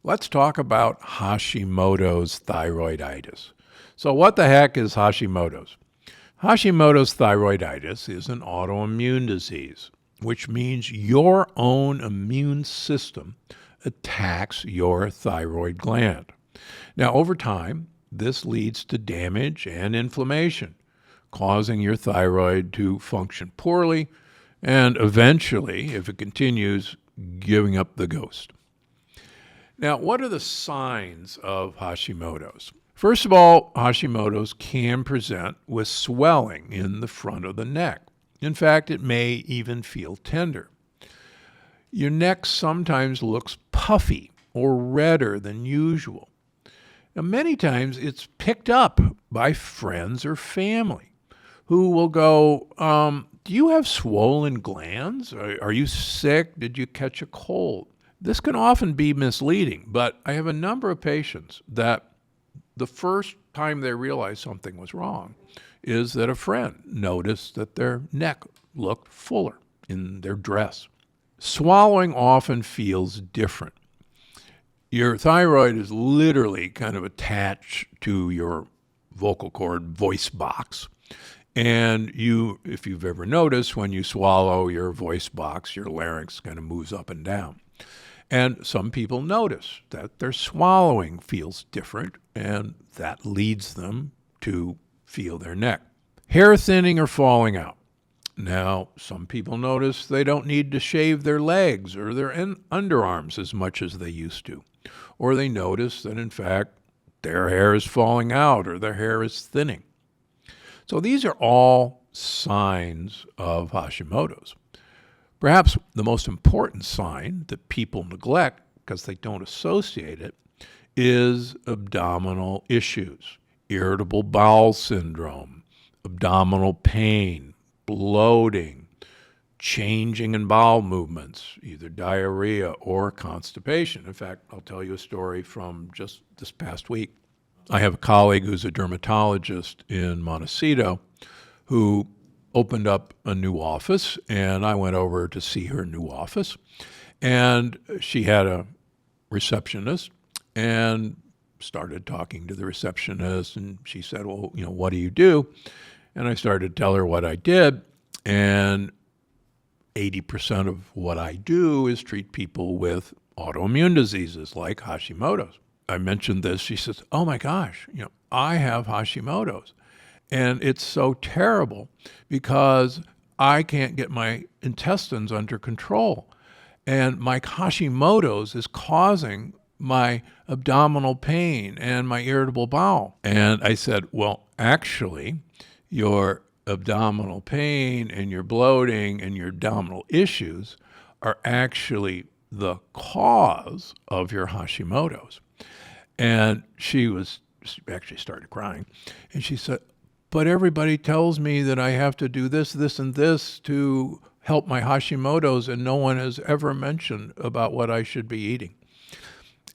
Let's talk about Hashimoto's thyroiditis. So what the heck is Hashimoto's? Hashimoto's thyroiditis is an autoimmune disease, which means your own immune system attacks your thyroid gland. Now, over time, this leads to damage and inflammation, causing your thyroid to function poorly and eventually, if it continues, giving up the ghost. Now, what are the signs of Hashimoto's? First of all, Hashimoto's can present with swelling in the front of the neck. In fact, it may even feel tender. Your neck sometimes looks puffy or redder than usual. Now, many times it's picked up by friends or family who will go, do you have swollen glands? Are you sick? Did you catch a cold? This can often be misleading, but I have a number of patients that the first time they realized something was wrong is that a friend noticed that their neck looked fuller in their dress. Swallowing often feels different. Your thyroid is literally kind of attached to your vocal cord voice box. And if you've ever noticed, when you swallow your voice box, your larynx kind of moves up and down. And some people notice that their swallowing feels different, and that leads them to feel their neck. Hair thinning or falling out. Now, some people notice they don't need to shave their legs or their underarms as much as they used to. Or they notice that, in fact, their hair is falling out or their hair is thinning. So these are all signs of Hashimoto's. Perhaps the most important sign that people neglect because they don't associate it is abdominal issues, irritable bowel syndrome, abdominal pain, bloating, changing in bowel movements, either diarrhea or constipation. In fact, I'll tell you a story from just this past week. I have a colleague who's a dermatologist in Montecito who opened up a new office, and I went over to see her new office. And she had a receptionist and started talking to the receptionist, and she said, well, what do you do? And I started to tell her what I did, and 80% of what I do is treat people with autoimmune diseases like Hashimoto's. I mentioned this. She says, oh my gosh, I have Hashimoto's. And it's so terrible because I can't get my intestines under control. And my Hashimoto's is causing my abdominal pain and my irritable bowel. And I said, well, actually, your abdominal pain and your bloating and your abdominal issues are actually the cause of your Hashimoto's. And she actually started crying. And she said, but everybody tells me that I have to do this, this, and this to help my Hashimoto's, and no one has ever mentioned about what I should be eating.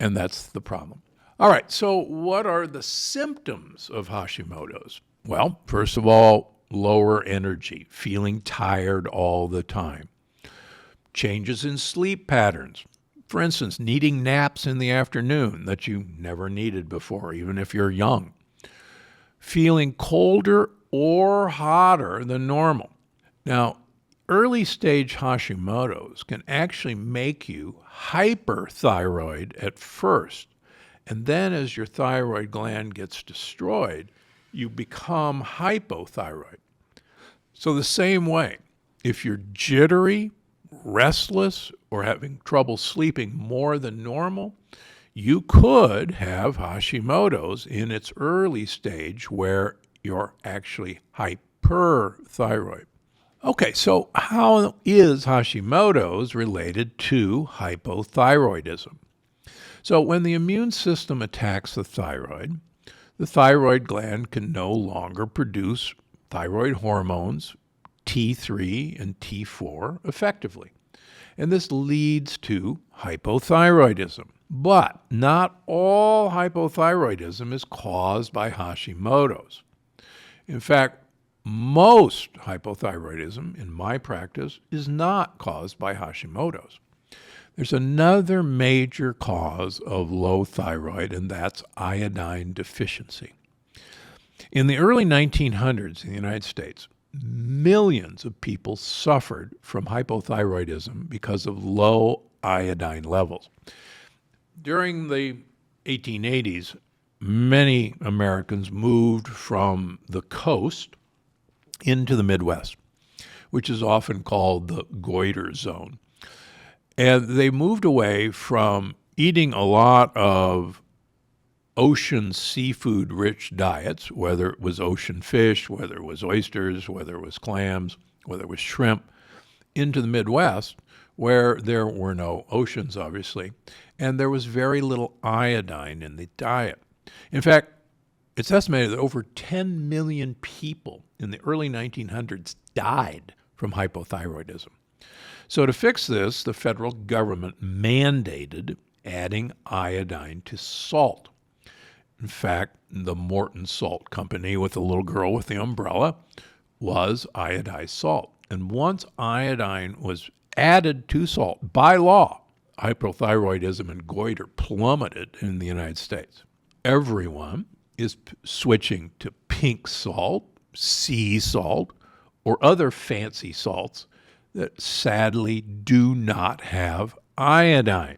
And that's the problem. All right, so what are the symptoms of Hashimoto's? Well, first of all, lower energy, feeling tired all the time. Changes in sleep patterns. For instance, needing naps in the afternoon that you never needed before, even if you're young. Feeling colder or hotter than normal. Now, early stage Hashimoto's can actually make you hyperthyroid at first. And then as your thyroid gland gets destroyed, you become hypothyroid. So the same way, if you're jittery, restless, or having trouble sleeping more than normal, you could have Hashimoto's in its early stage where you're actually hyperthyroid. Okay, so how is Hashimoto's related to hypothyroidism? So when the immune system attacks the thyroid gland can no longer produce thyroid hormones T3 and T4 effectively. And this leads to hypothyroidism. But not all hypothyroidism is caused by Hashimoto's. In fact, most hypothyroidism in my practice is not caused by Hashimoto's. There's another major cause of low thyroid, and that's iodine deficiency. In the early 1900s in the United States, millions of people suffered from hypothyroidism because of low iodine levels. During the 1880s, many Americans moved from the coast into the Midwest, which is often called the goiter zone. And they moved away from eating a lot of ocean seafood-rich diets, whether it was ocean fish, whether it was oysters, whether it was clams, whether it was shrimp, into the Midwest, where there were no oceans, obviously, and there was very little iodine in the diet. In fact, it's estimated that over 10 million people in the early 1900s died from hypothyroidism. So to fix this, the federal government mandated adding iodine to salt. In fact, the Morton Salt Company with the little girl with the umbrella was iodized salt. And once iodine was added to salt, by law, hypothyroidism and goiter plummeted in the United States. Everyone is switching to pink salt, sea salt, or other fancy salts that sadly do not have iodine.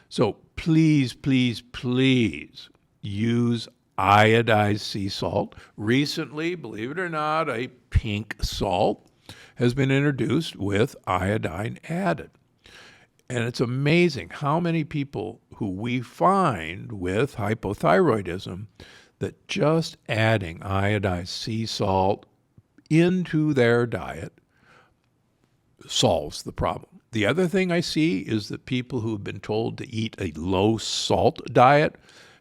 So please, please, please use iodized sea salt. Recently, believe it or not, a pink salt has been introduced with iodine added. And it's amazing how many people who we find with hypothyroidism that just adding iodized sea salt into their diet solves the problem. The other thing I see is that people who have been told to eat a low salt diet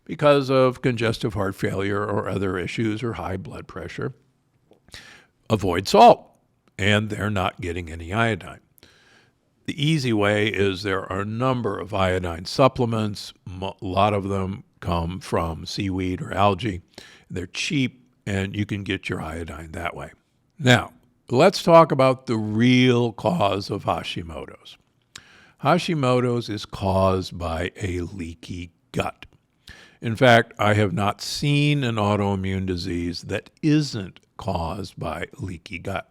because of congestive heart failure or other issues or high blood pressure avoid salt, and they're not getting any iodine. The easy way is there are a number of iodine supplements. A lot of them come from seaweed or algae. They're cheap, and you can get your iodine that way. Now, let's talk about the real cause of Hashimoto's. Hashimoto's is caused by a leaky gut. In fact, I have not seen an autoimmune disease that isn't caused by leaky gut.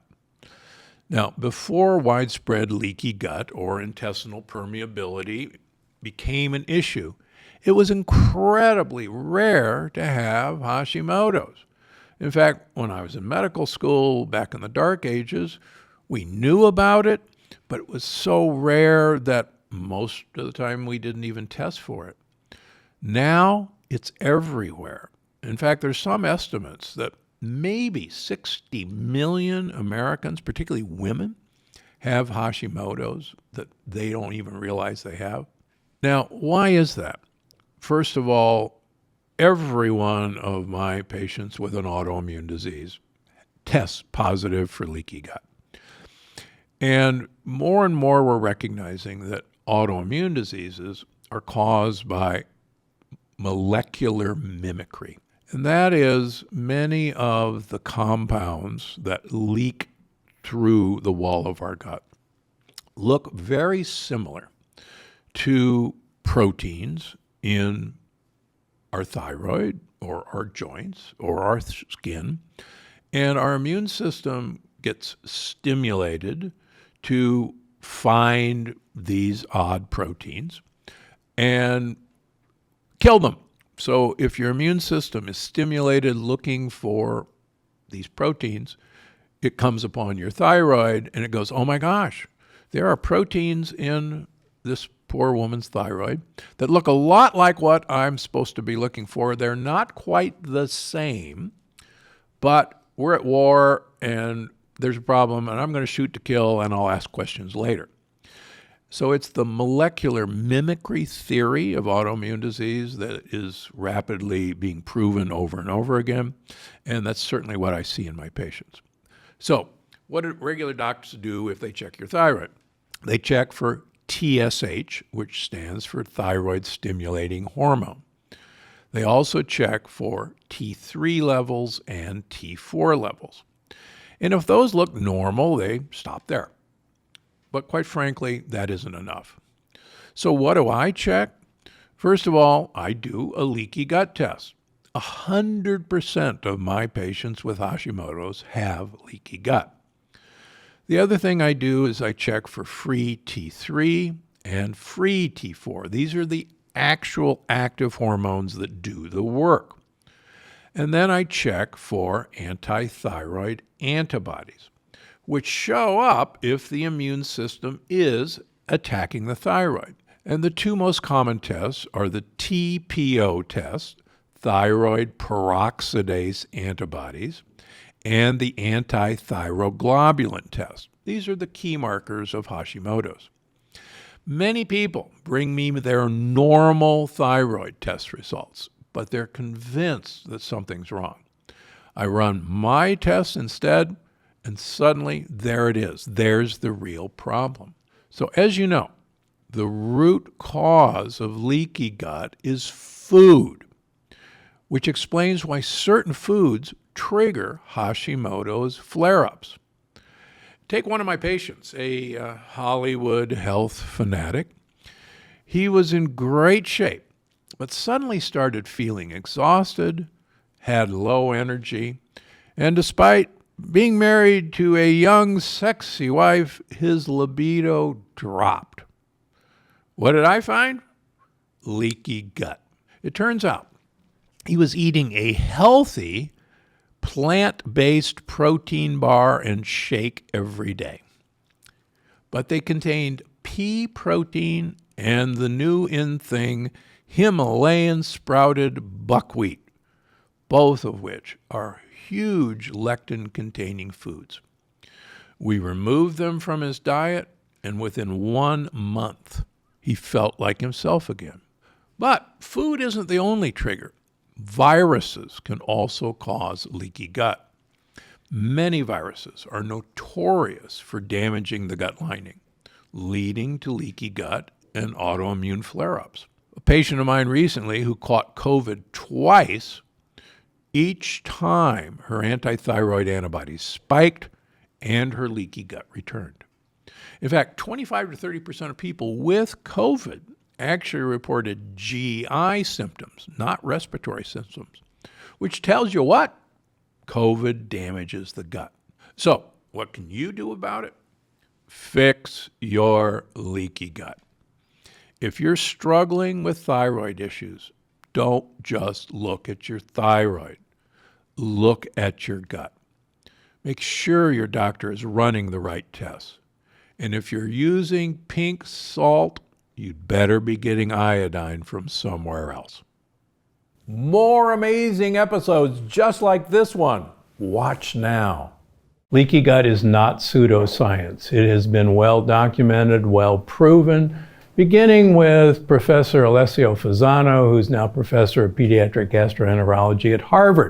Now, before widespread leaky gut or intestinal permeability became an issue, it was incredibly rare to have Hashimoto's. In fact, when I was in medical school back in the dark ages, we knew about it, but it was so rare that most of the time we didn't even test for it. Now it's everywhere. In fact, there's some estimates that maybe 60 million Americans, particularly women, have Hashimoto's that they don't even realize they have. Now, why is that? First of all, every one of my patients with an autoimmune disease tests positive for leaky gut. And more we're recognizing that autoimmune diseases are caused by molecular mimicry. And that is many of the compounds that leak through the wall of our gut look very similar to proteins in our thyroid or our joints or our skin. And our immune system gets stimulated to find these odd proteins and kill them. So if your immune system is stimulated looking for these proteins, it comes upon your thyroid and it goes, oh my gosh, there are proteins in this poor woman's thyroid that look a lot like what I'm supposed to be looking for. They're not quite the same, but we're at war and there's a problem and I'm going to shoot to kill and I'll ask questions later. So it's the molecular mimicry theory of autoimmune disease that is rapidly being proven over and over again, and that's certainly what I see in my patients. So what do regular doctors do if they check your thyroid? They check for TSH, which stands for thyroid stimulating hormone. They also check for T3 levels and T4 levels. And if those look normal, they stop there. But quite frankly, that isn't enough. So what do I check? First of all, I do a leaky gut test. 100% of my patients with Hashimoto's have leaky gut. The other thing I do is I check for free T3 and free T4. These are the actual active hormones that do the work. And then I check for anti-thyroid antibodies, which show up if the immune system is attacking the thyroid. And the two most common tests are the TPO test, thyroid peroxidase antibodies, and the anti-thyroglobulin test. These are the key markers of Hashimoto's. Many people bring me their normal thyroid test results, but they're convinced that something's wrong. I run my tests instead, and suddenly there it is. There's the real problem. So as you know, the root cause of leaky gut is food, which explains why certain foods trigger Hashimoto's flare-ups. Take one of my patients, a Hollywood health fanatic. He was in great shape, but suddenly started feeling exhausted, had low energy, and despite being married to a young, sexy wife, his libido dropped. What did I find? Leaky gut. It turns out he was eating a healthy, plant-based protein bar and shake every day. But they contained pea protein and the new in thing, Himalayan sprouted buckwheat, both of which are huge lectin-containing foods. We removed them from his diet, and within 1 month, he felt like himself again. But food isn't the only trigger. Viruses can also cause leaky gut. Many viruses are notorious for damaging the gut lining, leading to leaky gut and autoimmune flare-ups. A patient of mine recently who caught COVID twice, each time her anti-thyroid antibodies spiked and her leaky gut returned. In fact, 25 to 30% of people with COVID actually reported GI symptoms, not respiratory symptoms, which tells you what? COVID damages the gut. So, what can you do about it? Fix your leaky gut. If you're struggling with thyroid issues, don't just look at your thyroid. Look at your gut. Make sure your doctor is running the right tests. And if you're using pink salt, you'd better be getting iodine from somewhere else. More amazing episodes just like this one. Watch now. Leaky gut is not pseudoscience. It has been well documented, well proven, beginning with Professor Alessio Fasano, who's now professor of pediatric gastroenterology at Harvard.